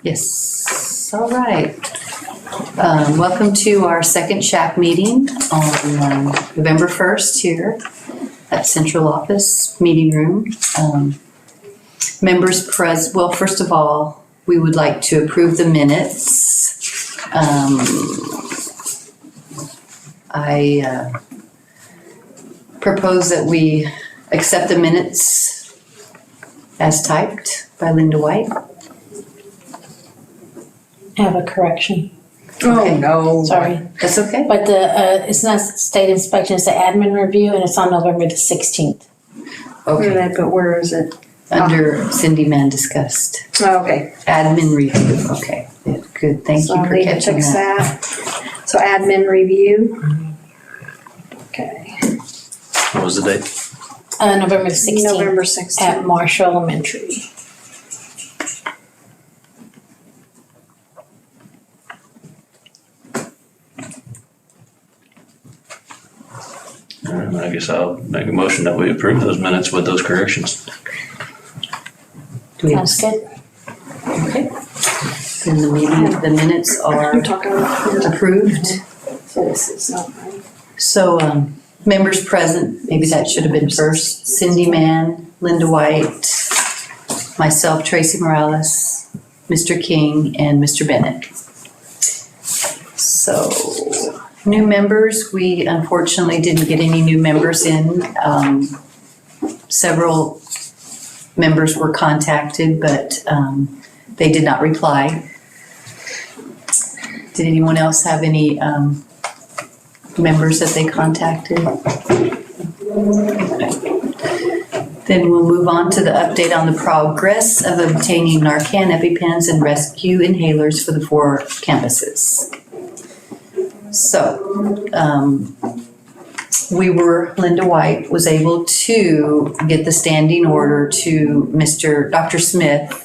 Yes. All right. Welcome to our second SHAC meeting on November 1st here at Central Office Meeting Room. Members present, well, first of all, we would like to approve the minutes. I propose that we accept the minutes as typed by Linda White. I have a correction. Okay. Oh, no. Sorry. That's okay. But it's not state inspection, it's the admin review, and it's on November the 16th. Okay. But where is it? Under Cindy Mann discussed. Oh, okay. Admin review. Okay. Good. Thank So you I'll for need to catching fix that. So admin review. Okay. What was the date? November the 16th. November At 16th. Marshall Elementary. I guess I'll make a motion that we approve those minutes with those corrections. Do we have- Sounds good. Okay. Then the minutes are I'm talking about. approved. So this is not right. So, members present, maybe that should have been first. Cindy Mann, Linda White, myself, Tracy Morales, Mr. King, and Mr. Bennett. So, new members, we unfortunately didn't get any new members in. Several members were contacted, but they did not reply. Did anyone else have any members that they contacted? Then we'll move on to the update on the progress of obtaining Narcan EpiPens and rescue inhalers for the 4 campuses. So, Linda White was able to get the standing order to Dr. Smith,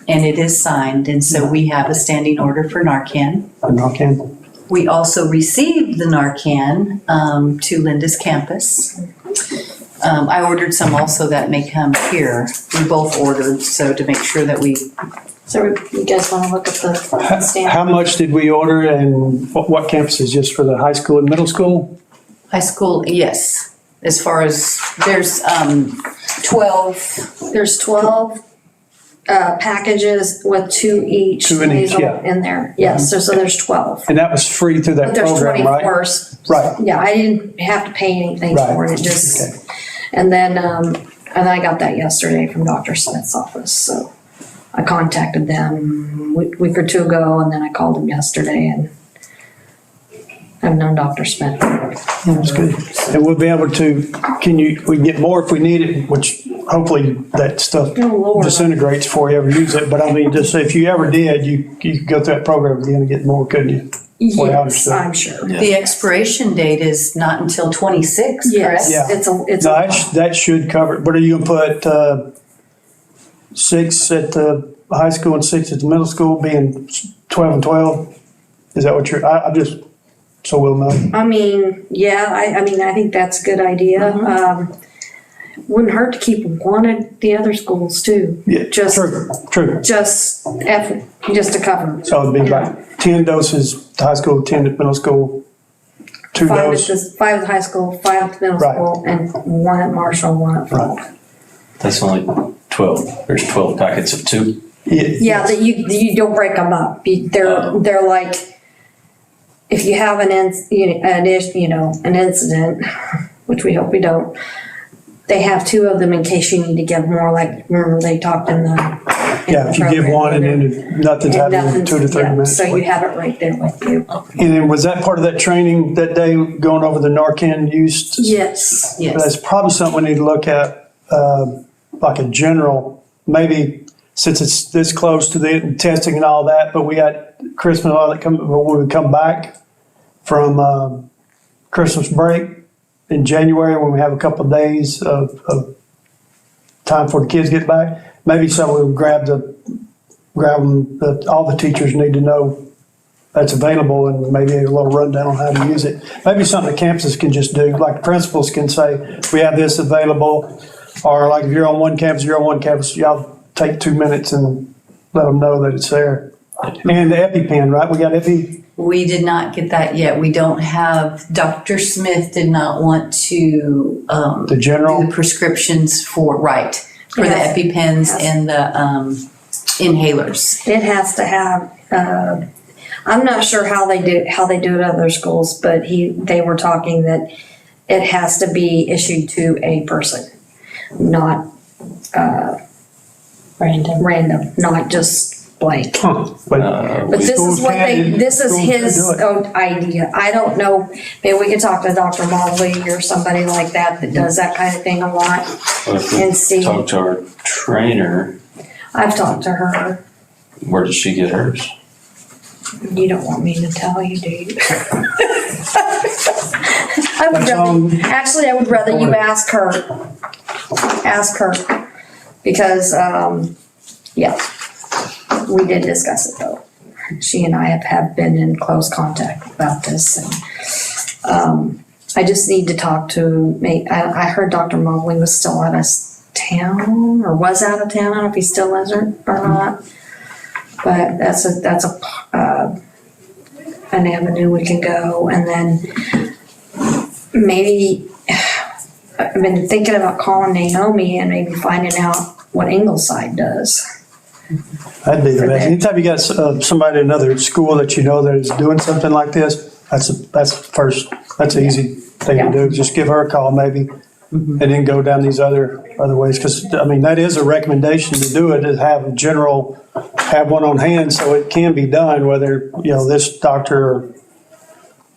and it is signed, and so we have a standing order for Narcan. Narcan. We also received the Narcan to Linda's campus. I ordered some also that may come here. We both ordered, so to make sure that we. So you guys want to look at the stand? How much did we order and what campuses? Just for the high school and middle school? High school, yes. As far as, there's 12. There's 12 packages with 2 each. 2 in each, nasal yeah. In there, yes, so there's 12. And that was free through that But there's program, 24. right? Right. Yeah, I didn't have to pay anything Right. for it, it just, Okay. and then, and I got that yesterday from Dr. Smith's office, so I contacted them a week or 2 ago, and then I called them yesterday, and I've known Dr. Smith. That's good. And we'll be able to, we can get more if we need it, which hopefully that stuff Oh, Lord. disintegrates before you ever use it. But I mean, just if you ever did, you could go through that program again and get more, couldn't you? Well, I Yes, understood. I'm sure. Yeah. The expiration date is not until 26, correct? Yes, Yeah. it's No, a, that should cover it. But are you gonna put 6 at the high school and 6 at the middle school, being 12 and 12? Is that what I'm just, so we'll know. I mean, yeah, I mean, I think that's a good idea. Mm-hmm. Wouldn't hurt to keep one at the other schools too. Yeah, Just, true. just to cover. So it'd be like 10 doses at high school, 10 at middle school, 2 5 doses. at the high school, 5 at the middle Right. school, and 1 at Marshall, 1 at Falk. That's only 12. There's 12 packets of 2. Yeah, that you don't break them up. They're like, if you have an incident, which we hope we don't, they have 2 of them in case you need to give more, like, remember they talked in the. Yeah, if you give one and then nothing's happening in 2 to 3 minutes. So you have it right there with you. And then was that part of that training that day, going over the Narcan use? Yes. Yes. That's probably something we need to look at, like a general, maybe since it's this close to the testing and all that, but we got Christmas and all that when we come back from Christmas break in January, when we have a couple of days of time for the kids to get back, maybe someone would grab them, all the teachers need to know that's available and maybe a little rundown on how to use it. Maybe something the campuses can just do, like principals can say, we have this available, or like if you're on one campus, y'all take 2 minutes and let them know that it's there. And the EpiPen, right? We got Epi. We did not get that yet. We don't have, Dr. Smith did not want to The general? do the prescriptions for the Yes. EpiPens Yes. and the inhalers. It has to have, I'm not sure how they do it at other schools, but they were talking that it has to be issued to a person, not random, not just blank. Huh. But this schools is what can- this is schools can his do it. own idea. I don't know, maybe we could talk to Dr. Mobley or somebody like that does that kind of thing a lot Well, if we and see. talk to our trainer, I've talked to her. where did she get hers? You don't want me to tell you, do you? I would That's rather, actually, I would rather you ask her. Ask her. Because, yeah, we did discuss it though. She and I have been in close contact about this. And, I just need to talk to, I heard Dr. Mobley was still out of town or was out of town. I don't know if he still is or not. But that's an avenue we can go, and then maybe I've been thinking about calling Naomi and maybe finding out what Ingleside does. That'd be the For best. that. Anytime you got somebody in another school that you know that is doing something like this, that's an easy thing Yeah. to do. Just give her a call maybe, and then go down these other ways. Because, I mean, that is a recommendation to do it, is have one on hand so it can be done, whether, this doctor or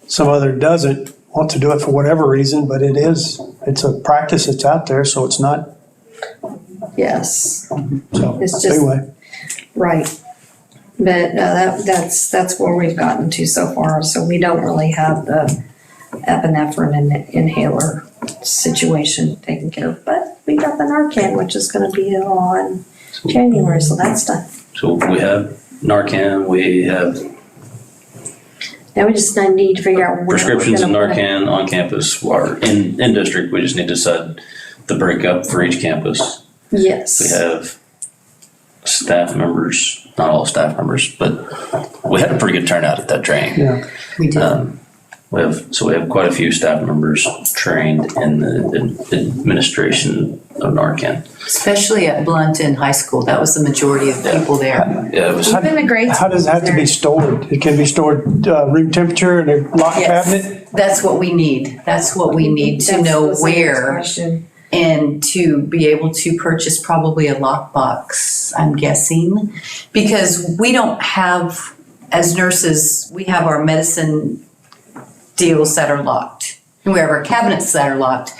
some other doesn't want to do it for whatever reason, but it's a practice that's out there, so it's not, Yes, so, It's just- anyway. right. But that's where we've gotten to so far. So we don't really have the epinephrine and inhaler situation taken care of. But we got the Narcan, which is going to be on January, so that's done. So we have Narcan, we have Now we just need to figure out where we're prescriptions of gonna put it. Narcan on campus, or in district, we just need to decide the breakup for each campus. Yes. We have staff members, not all staff members, but we had a pretty good turnout at that training. Yeah. We did. We have quite a few staff members trained in the administration of Narcan. Especially at Blunt High School. That was the majority of people there. Yeah, it was. Even the grade How does it have to be stored? It can be stored room temperature in a locked Yes. cabinet? That's what we need. That's what we need to That's know the next where question. and to be able to purchase probably a lockbox, I'm guessing. Because we don't have, as nurses, we have our medicine deals that are locked. And we have our cabinets that are locked.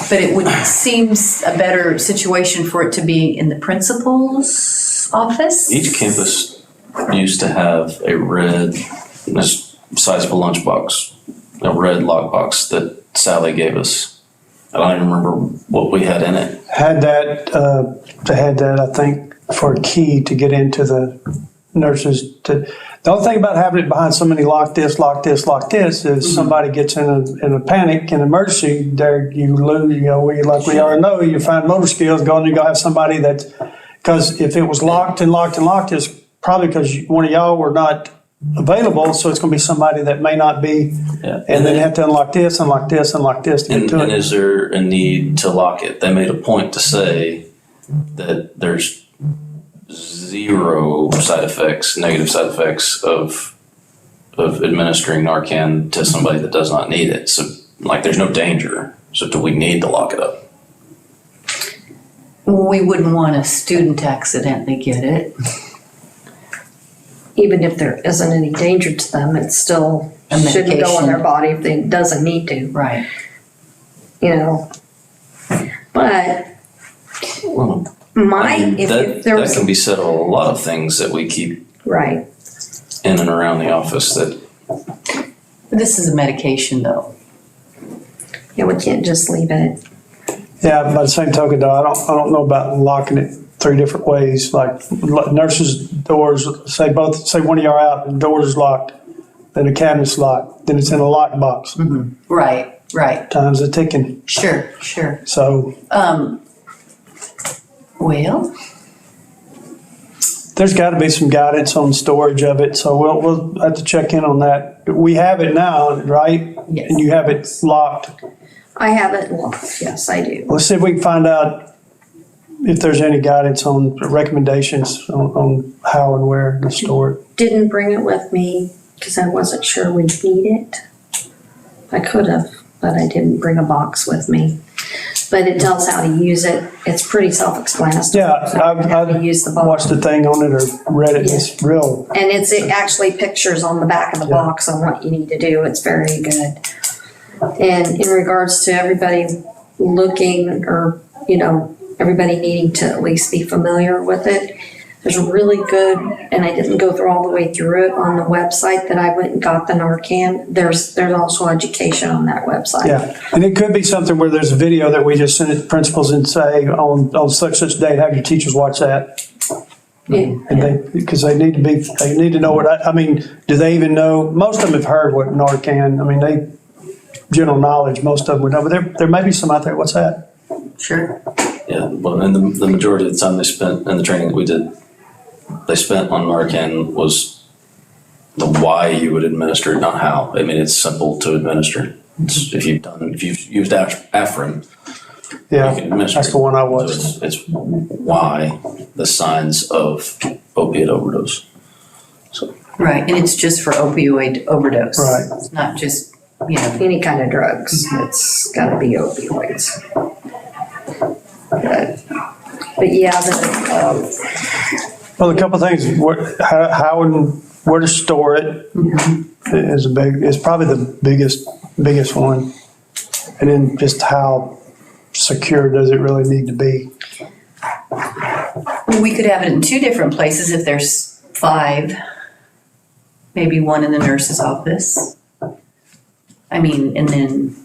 But it would seem a better situation for it to be in the principal's office. Each campus used to have a red, this size of a lunchbox, a red lockbox that Sally gave us. I don't even remember what we had in it. They had that, I think, for a key to get into the nurses. The only thing about having it behind so many lock this is somebody gets in a panic, an emergency, there you lose, like we already know, you find motor skills going, you gotta have somebody because if it was locked, it's probably because one of y'all were not available, so it's gonna be somebody that may not be, Yeah. and then you have to unlock this to get to And it. is there a need to lock it? They made a point to say that there's zero negative side effects of administering Narcan to somebody that does not need it. So, there's no danger. So, do we need to lock it up? We wouldn't want a student to accidentally get it. Even if there isn't any danger to them, it still A shouldn't go in medication. their body if it doesn't need to, Right. But Well, if there that was, can be said of a lot of things that we keep right, in and around the office that This is a medication though. yeah, we can't just leave it. Yeah, by the same token, though, I don't know about locking it 3 different ways. Like nurses' doors, say one of you are out, the door is locked, then the cabinet's locked, then it's in a lockbox. Right. Time's a ticking. Sure. So Well, There's got to be some guidance on storage of it, so we'll have to check in on that. We have it now, right? Yes. And you have it locked. I have it locked, yes, I do. Let's see if we can find out if there's any guidance on recommendations on how and where to store it. Didn't bring it with me because I wasn't sure we'd need it. I could have, but I didn't bring a box with me. But it tells how to use it. It's pretty self-explanatory. Yeah, How to use the box. watched the thing on it or read it. It's real. And it's actually pictures on the back of the box on what you need to do. It's very good. And in regards to everybody looking or, everybody needing to at least be familiar with it, there's a really good, and I didn't go through all the way through it on the website that I went and got the Narcan. There's also education on that website. Yeah, and it could be something where there's a video that we just send it to principals and say on such date, have your teachers watch that. Yeah. And because they need to know what, do they even know? Most of them have heard what Narcan, general knowledge, most of them would know, but there may be some out there, what's that? Sure. Yeah, well, and the majority of the time they spent in the training that we did, they spent on Narcan was the why you would administer it, not how. It's simple to administer. If you've used Afrin, Yeah, you can administer that's the one I it. watched. So it's why, the signs of opiate overdose. So Right, and it's just for opioid overdose. Right. It's not just, Any kind of drugs. It's got to be opioids. But yeah, Well, a couple of things, how and where to store it is probably the biggest one. And then just how secure does it really need to be? we could have it in 2 different places if there's 5. Maybe one in the nurse's office. And then,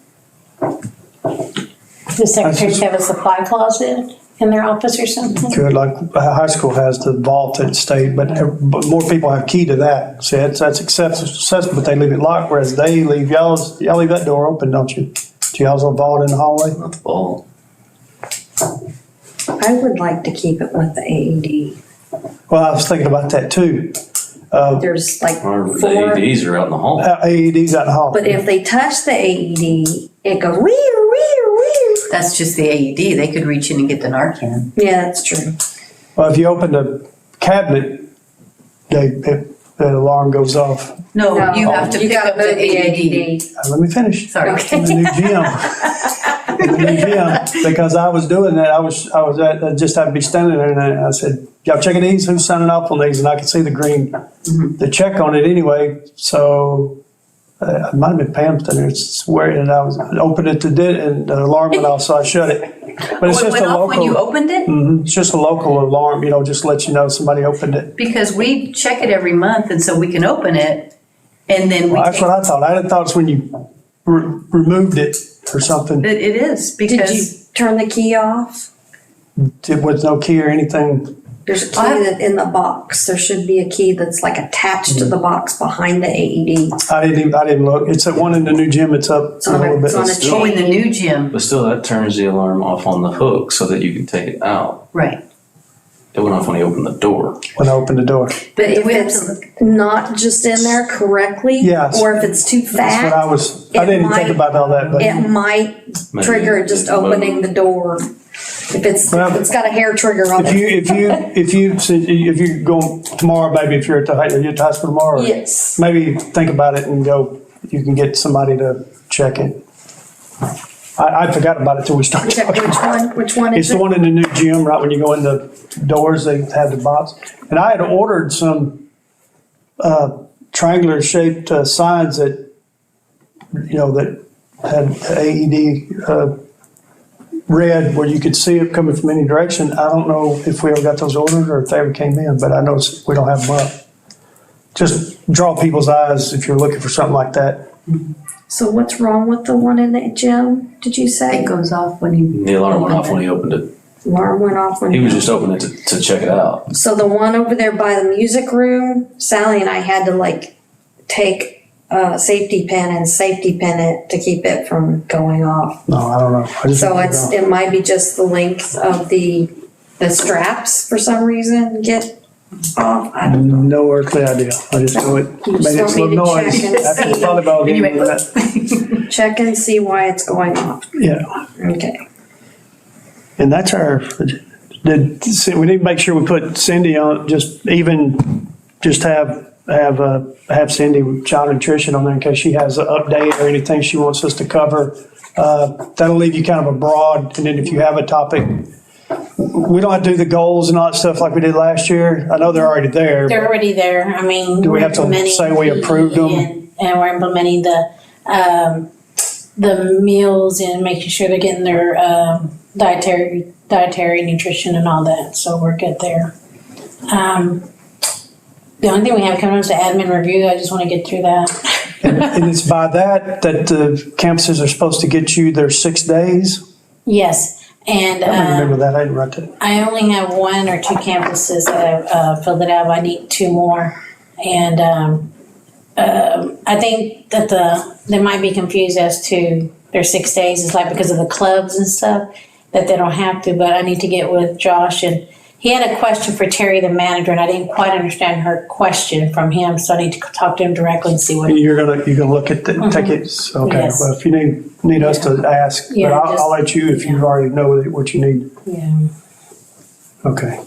The secretaries have a supply closet in their office or something? Good, like high school has the vault at state, but more people have key to that. See, that's accessible, but they leave it locked, whereas y'all leave that door open, don't you? Do y'all's a vault in the hallway? not the ball. I would like to keep it with the AED. Well, I was thinking about that too. There's like Or the 4, AEDs are out in the hall. AED's out in the hall. but if they touch the AED, it goes wee wee. that's just the AED. They could reach in and get the Narcan. Yeah, that's true. Well, if you open the cabinet, the alarm goes off. No, you have to You pick gotta up the move AED. Let me finish. Sorry. In the new gym. In the new gym, because I was doing that, I just had to be standing there, and I said, "Y'all checking these? Who's signing off on these?" And I could see the green, the check on it anyway. So it might have been Pam standing there swearing, and I opened it and the alarm went off, so I shut it. But it's Oh, it just went a off when you local. opened it? It's just a local alarm, just let you know somebody opened it. Because we check it every month, and so we can open it, and then we Well, that's take what I thought. I thought it's when you removed it or something. it is Did you because turn the key off? With no key or anything. There's a key that's in the box. There should be a key that's like attached to the box behind the AED. I didn't look. It's the one in the new gym. It's up It's a on little bit. it's on a Still- oh, in the chain. new gym, But still, that turns the alarm off on the hook so that you can take it out. right? It went off when he opened the door. When I opened the door. But if we have it's to look- not just in there correctly, Yes. or if it's too That's what I fat, was. it I didn't think might- about all that, but it might Maybe trigger just it's moved. opening the door. If it's got a hair trigger on it. if you go tomorrow, maybe if you're at the hospital tomorrow, Yes. maybe think about it and go. You can get somebody to check it. I forgot about it till we started Check talking. which one It's is the it? one in the new gym, right when you go in the doors, they have the box. And I had ordered some triangular shaped signs that had AED red where you could see it coming from any direction. I don't know if we ever got those ordered or if they ever came in, but I know we don't have them up. Just draw people's eyes if you're looking for something like that. So what's wrong with the one in the gym, did you It say? goes off when you. The alarm went off when he opened it. Alarm went off when. He was just opening it to check it out. So the one over there by the music room, Sally and I had to take a safety pin and safety pin it to keep it from going off. No, I don't know. I just So don't know. it might be just the length of the straps for some reason get No earthly idea. I just know it You made just its want me little to noise check and after the see. volleyball game. Anyway. and that. Check and see why it's going off. Yeah, Okay. and that's our, we need to make sure we put Cindy on, just have Cindy, child nutrition on there in case she has an update or anything she wants us to cover. That'll leave you kind of a broad, and then if you have a topic, we don't have to do the goals and all that stuff like we did last year. I know they're already there. They're already there. I mean. Do we we're have to implementing say we approved them? And we're implementing the meals and making sure they're getting their dietary nutrition and all that. So we're good there. The only thing we have coming up is the admin review. I just want to get through that. And it's by that the campuses are supposed to get you their 6 days. Yes. And I don't remember that. I didn't write that. I only have 1 or 2 campuses that have filled it out. I need 2 more. And I think that they might be confused as to their 6 days. It's like because of the clubs and stuff that they don't have to. But I need to get with Josh, and he had a question for Terry, the manager, and I didn't quite understand her question from him. So I need to talk to him directly and see what. And you're gonna look at the tickets. Okay. Yes. Well, if you need us to ask, Yeah, but I'll just- let you if you already know what you need. Yeah. Okay.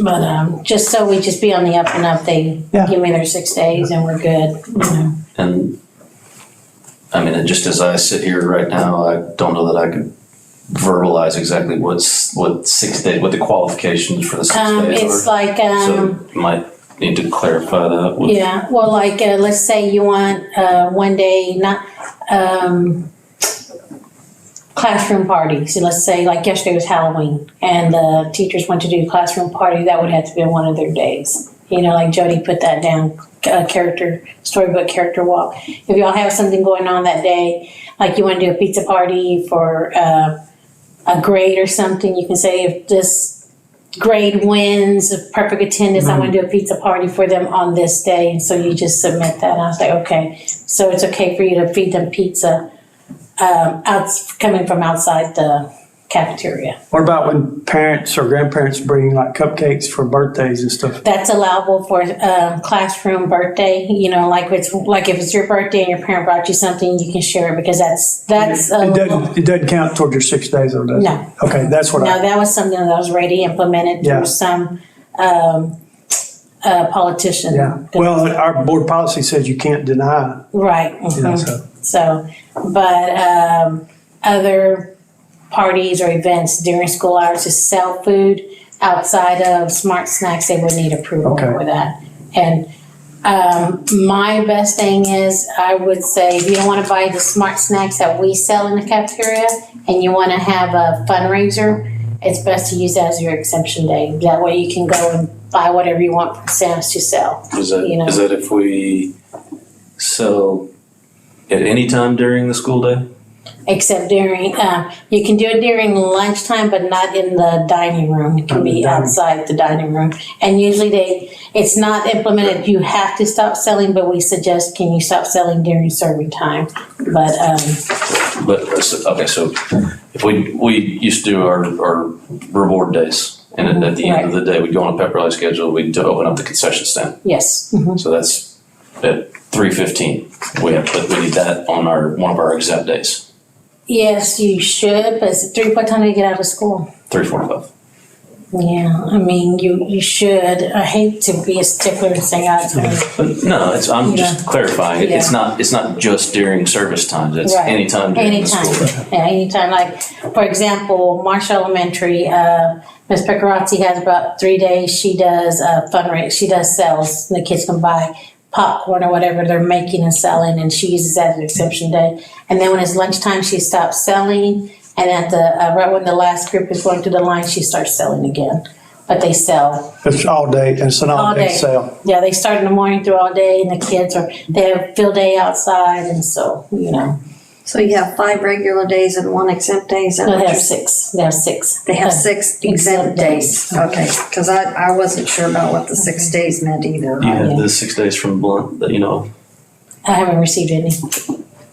But just so we just be on the up and up, they Yeah. give me their 6 days and we're good. You know. And, I mean, just as I sit here right now, I don't know that I could verbalize exactly what 6 days, what the qualifications for the 6 days It's are. like So you might need to clarify that. with- yeah, well, like let's say you want 1 day not classroom parties. So let's say like yesterday was Halloween, and the teachers went to do classroom party. That would have to be one of their days. You know, like Jody put that down, storybook character walk. If y'all have something going on that day, like you want to do a pizza party for a grade or something, you can say if this grade wins perfect attendance, I want to do a pizza party for them on this day. And so you just submit that. And I was like, okay, so it's okay for you to feed them pizza coming from outside the cafeteria. What about when parents or grandparents bring like cupcakes for birthdays and stuff? That's allowable for classroom birthday. You know, like if it's your birthday and your parent brought you something, you can share it because that's It doesn't count toward your 6 days, though, does it? No. Okay, that's what no, that was something that was already implemented Yeah. through some politician. Yeah. Well, our board policy says you can't deny. Right. You know, mhm. So, but other parties or events during school hours to sell food outside of Smart Snacks, they would need approval Okay. for that. And my best thing is, I would say, if you don't want to buy the Smart Snacks that we sell in the cafeteria and you want to have a fundraiser, it's best to use that as your exemption day. That way you can go and buy whatever you want from Sam's to sell. Is that, You know. is that if we sell at any time during the school day? Except during, you can do it during lunchtime, but not in the dining room. It can be outside the dining room. And usually it's not implemented, you have to stop selling, but we suggest, can you stop selling during serving time? But, Okay, so if we used to do our reward days, and at the end of the day, we'd go on a pep rally schedule, we'd open up the concession stand. yes. So that's at 3:15. We need that on one of our exempt days, Yes, you should, but it's what time do you get out of school? 3:45. Yeah, I mean, you should. I hate to be a stickler and say, But no, I'm just clarifying. Yeah. It's not just during service times. It's Right. anytime during the school day. Yeah, anytime. Like, for example, Marshall Elementary, Ms. Pecorazzi has about 3 days. She does fundraise. She does sales. And the kids can buy popcorn or whatever they're making and selling, and she uses that as an exemption day. And then when it's lunchtime, she stops selling. And at the right when the last group is going through the line, she starts selling again. But they sell. It's all day, and it's an all day sale. Yeah, they start in the morning through all day, and the kids they have field day outside, and so So you have 5 regular days and 1 exempt day, is that No, what they you're have 6. They have 6. They have 6 exempt days. Okay, because I wasn't sure about what the 6 days meant either. You had Yeah. the 6 days from Blunt that you know. I haven't received any.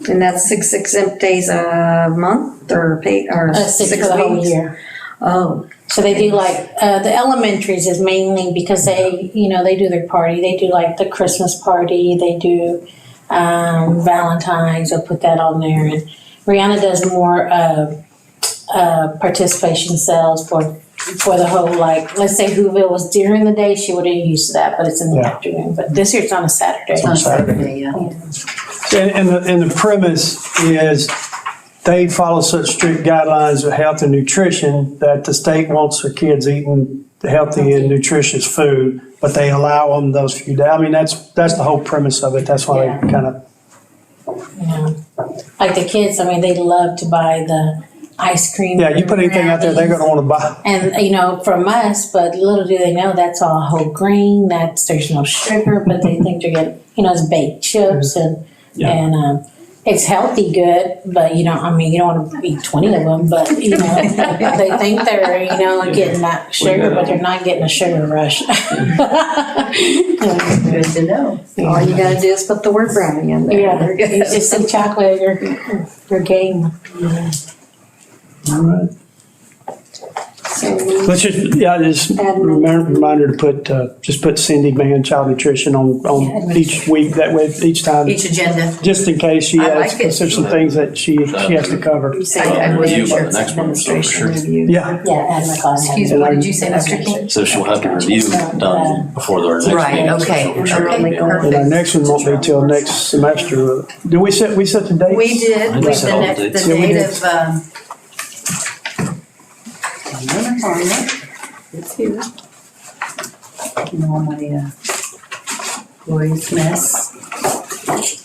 And that's 6 exempt days a month or paid or 6 6 for the whole weeks? year. Oh, So they do like, the elementaries is mainly because they, they do their party. They do like the Christmas party, they do Valentine's, they'll put that on there. And Rihanna does more participation sales for the whole, like, let's say Whoville was during the day, she would have used that, but it's in the afternoon. But this year it's on a Saturday. It's on Saturday, yeah. And the premise is they follow such strict guidelines of health and nutrition that the state wants their kids eating healthy and nutritious food, but they allow them those few days. I mean, that's the whole premise of it. That's why they kind of. Like the kids, I mean, they love to buy the ice cream. Yeah, you put anything out there, they're going to want to buy. And, from us, but little do they know that's all whole grain, there's no sugar, but they think they're getting, it's baked chips and it's healthy good, but you don't want to eat 20 of them, but, they think they're, getting that sugar, but they're not getting a sugar rush. Good to know. All you gotta do is put the word brownie in there. Yeah, you just say chocolate or game. All right. So Let's just reminder to put Cindy Mann Child Nutrition on each week, that way each time, Each agenda. just in case she I has, like it. because there's some things that she has to cover. you say I would Review by sure the next one, so for sure. review. Yeah, Yeah, add my class. Excuse me, what did you say, Mr. King? So she'll have the review done before their next Right, meeting. okay, So for sure it'll okay, be on. and our perfect. next one won't be till next semester. Do we set the dates? We did, I just the said next, all the dates. Yeah, we date did. of, I'm gonna find it. It's here. All my, Roy's mess,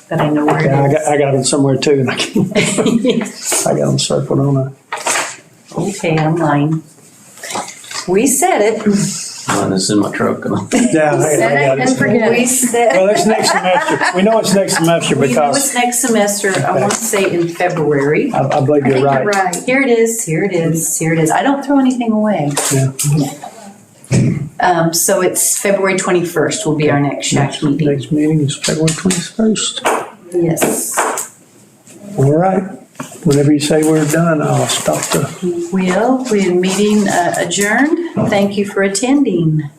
but I know where Yeah, it is. I got them somewhere too, and I got them circled on a. Okay, I'm lying. We said it. Mine is in my truck. Yeah, I Set got it and it. forget We it. said. Well, it's next semester. We know it's next semester We know because it's next semester, I want to say in February. I believe I think you're right. you're right. Here it is, here it is, here it is. I don't throw anything away. Yeah. So it's February 21st will be our next SHAC meeting. Next meeting is February 21st. Yes. All right. Whenever you say we're done, I'll stop the. We're meeting adjourned. Thank you for attending.